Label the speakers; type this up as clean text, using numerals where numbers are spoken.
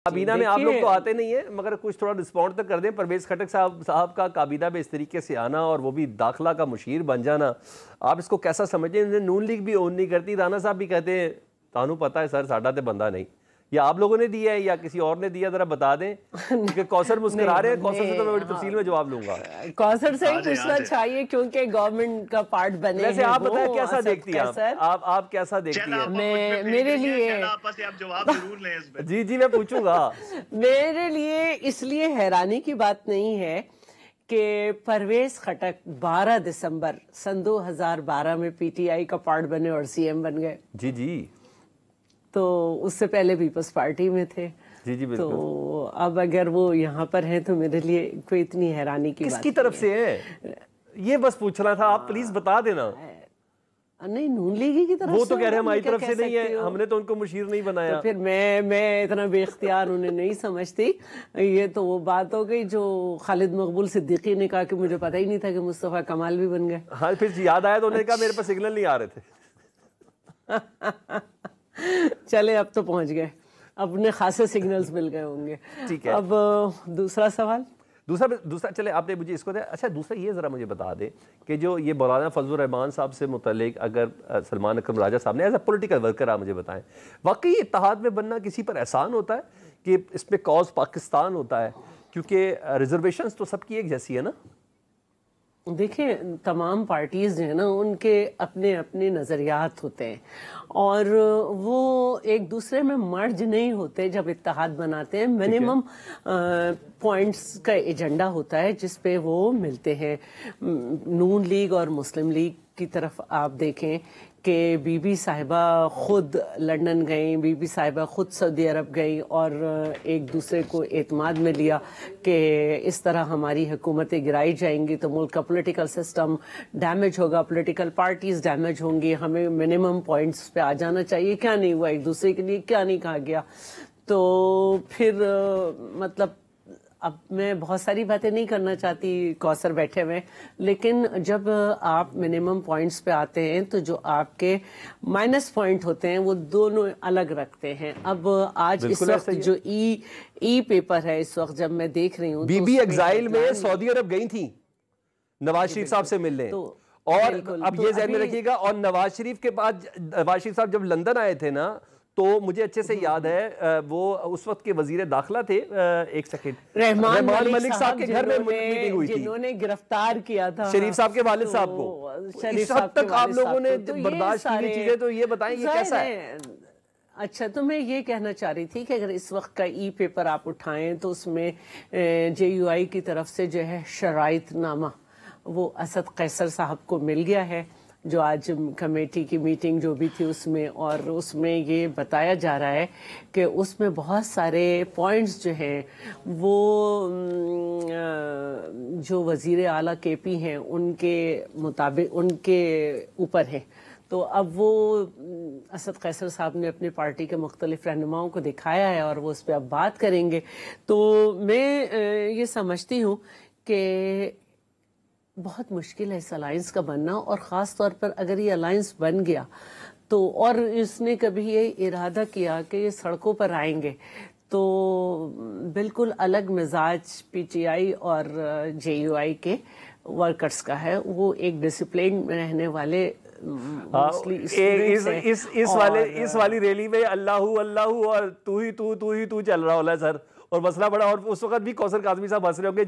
Speaker 1: کابینہ میں آپ لوگ تو آتے نہیں ہیں مگر کچھ تھوڑا رسپونڈ تک کر دیں. پرویز خٹک صاحب کا کابینہ میں اس طریقے سے آنا اور وہ بھی داخلہ کا مشیر بن جانا, آپ اس کو کیسا سمجھیں؟ نون لیگ بھی اون نہیں کرتی, رانا صاحب بھی کہتے ہیں تانوں پتہ ہے سر ساڈا تے بندہ نہیں, یا آپ لوگوں نے دیا ہے یا کسی اور نے دیا, ذرا بتا دیں. کیونکہ کوثر مسکرا رہے ہیں, کوثر سے تو میں بڑی تفصیل میں جواب لوں گا.
Speaker 2: کوثر سے ہی پوچھنا چاہیے کیونکہ گورنمنٹ کا پارٹ بنے ہیں.
Speaker 1: ویسے آپ بتائیں کیسا دیکھتی ہیں آپ کیسا دیکھتی ہیں؟
Speaker 2: میرے لیے
Speaker 1: جی میں پوچھوں گا.
Speaker 2: میرے لیے اس لیے حیرانی کی بات نہیں ہے کہ پرویز خٹک 12 دسمبر سن 2012 میں پی ٹی آئی کا پارٹ بنے اور سی ایم بن گئے.
Speaker 1: جی
Speaker 2: تو اس سے پہلے پیپلز پارٹی میں تھے.
Speaker 1: جی بالکل.
Speaker 2: تو اب اگر وہ یہاں پر ہیں تو میرے لیے کوئی اتنی حیرانی کی بات
Speaker 1: کس کی طرف سے ہے یہ بس پوچھنا تھا, آپ پلیز بتا دینا.
Speaker 2: نہیں, نون لیگی کی طرف سے.
Speaker 1: وہ تو کہہ رہے ہیں ہماری طرف سے نہیں ہے, ہم نے تو ان کو مشیر نہیں بنایا.
Speaker 2: تو پھر میں اتنا بے اختیار انہیں نہیں سمجھتی. یہ تو وہ بات ہو گئی جو خالد مقبول صدیقی نے کہا کہ مجھے پتہ ہی نہیں تھا کہ مصطفیٰ کمال بھی بن گئے.
Speaker 1: ہاں پھر یاد آیا تو انہوں نے کہا میرے پاس سگنل نہیں آ رہے تھے.
Speaker 2: چلے اب تو پہنچ گئے, اپنے خاصے سگنلز مل گئے ہوں گے.
Speaker 1: ٹھیک ہے.
Speaker 2: اب دوسرا سوال.
Speaker 1: دوسرا چلے آپ نے مجھے اس کو دیا. اچھا دوسرا یہ ذرا مجھے بتا دیں کہ جو یہ مولانا فضل الرحمان صاحب سے متعلق اگر سلمان اکرم راجہ صاحب نے ایز اے پولیٹیکل ورکر آپ مجھے بتائیں, واقعی اتحاد میں بننا کسی پر احسان ہوتا ہے کہ اس پہ کاز پاکستان ہوتا ہے؟ کیونکہ ریزرویشنز تو سب کی ایک جیسی ہے نا.
Speaker 2: دیکھیں تمام پارٹیز جو ہیں نا ان کے اپنے اپنے نظریات ہوتے ہیں اور وہ ایک دوسرے میں مرج نہیں ہوتے. جب اتحاد بناتے ہیں منیمم پوائنٹس کا ایجنڈا ہوتا ہے جس پہ وہ ملتے ہیں. نون لیگ اور مسلم لیگ کی طرف آپ دیکھیں کہ بی بی صاحبہ خود لندن گئیں, بی بی صاحبہ خود سعودی عرب گئیں اور ایک دوسرے کو اعتماد میں لیا کہ اس طرح ہماری حکومتیں گرائی جائیں گی تو ملک کا پولیٹیکل سسٹم ڈیمیج ہوگا, پولیٹیکل پارٹیز ڈیمیج ہوں گی, ہمیں منیمم پوائنٹس پہ آ جانا چاہیے. کیا نہیں ہوا, ایک دوسرے کے لیے کیا نہیں کہا گیا. تو پھر مطلب اب میں بہت ساری باتیں نہیں کرنا چاہتی, کوثر بیٹھے ہوئے, لیکن جب آپ منیمم پوائنٹس پہ آتے ہیں تو جو آپ کے مائنس پوائنٹ ہوتے ہیں وہ دونوں الگ رکھتے ہیں. اب آج اس وقت جو ای پیپر ہے, اس وقت جب میں دیکھ رہی ہوں
Speaker 1: بی بی ایگزائل میں سعودی عرب گئی تھیں نواز شریف صاحب سے ملنے, اور اب یہ ذہن میں رکھیے گا. اور نواز شریف کے بعد نواز شریف صاحب جب لندن آئے تھے نا تو مجھے اچھے سے یاد ہے وہ اس وقت کے وزیر داخلہ تھے, ایک سیکنڈ,
Speaker 2: رحمان
Speaker 1: ملک صاحب کے گھر میں میٹنگ ہوئی تھی
Speaker 2: جنہوں نے گرفتار کیا تھا
Speaker 1: شریف صاحب کے والد صاحب کو. اس حد تک آپ لوگوں نے برداشت کی چیزیں, تو یہ بتائیں یہ کیسا ہے؟
Speaker 2: اچھا تو میں یہ کہنا چاہ رہی تھی کہ اگر اس وقت کا ای پیپر آپ اٹھائیں تو اس میں جے یو آئی کی طرف سے جو ہے شرائط نامہ وہ اسد قیصر صاحب کو مل گیا ہے, جو آج کمیٹی کی میٹنگ جو بھی تھی اس میں, اور اس میں یہ بتایا جا رہا ہے کہ اس میں بہت سارے پوائنٹس جو ہیں وہ جو وزیر اعلیٰ کے پی ہیں ان کے مطابق ان کے اوپر ہیں. تو اب وہ اسد قیصر صاحب نے اپنی پارٹی کے مختلف رہنماؤں کو دکھایا ہے اور وہ اس پہ اب بات کریں گے. تو میں یہ سمجھتی ہوں کہ بہت مشکل ہے اس الائنس کا بننا, اور خاص طور پر اگر یہ الائنس بن گیا تو, اور اس نے کبھی یہ ارادہ کیا کہ یہ سڑکوں پر آئیں گے, تو بالکل الگ مزاج پی ٹی آئی اور جے یو آئی کے ورکرز کا ہے. وہ ایک ڈسپلین میں رہنے والے
Speaker 1: اس والی ریلی میں اللہ اور تو ہی چل رہا ہوگا سر, اور مسئلہ بڑا, اور اس وقت بھی کوثر کاظمی صاحب ہنس رہے ہوں گے.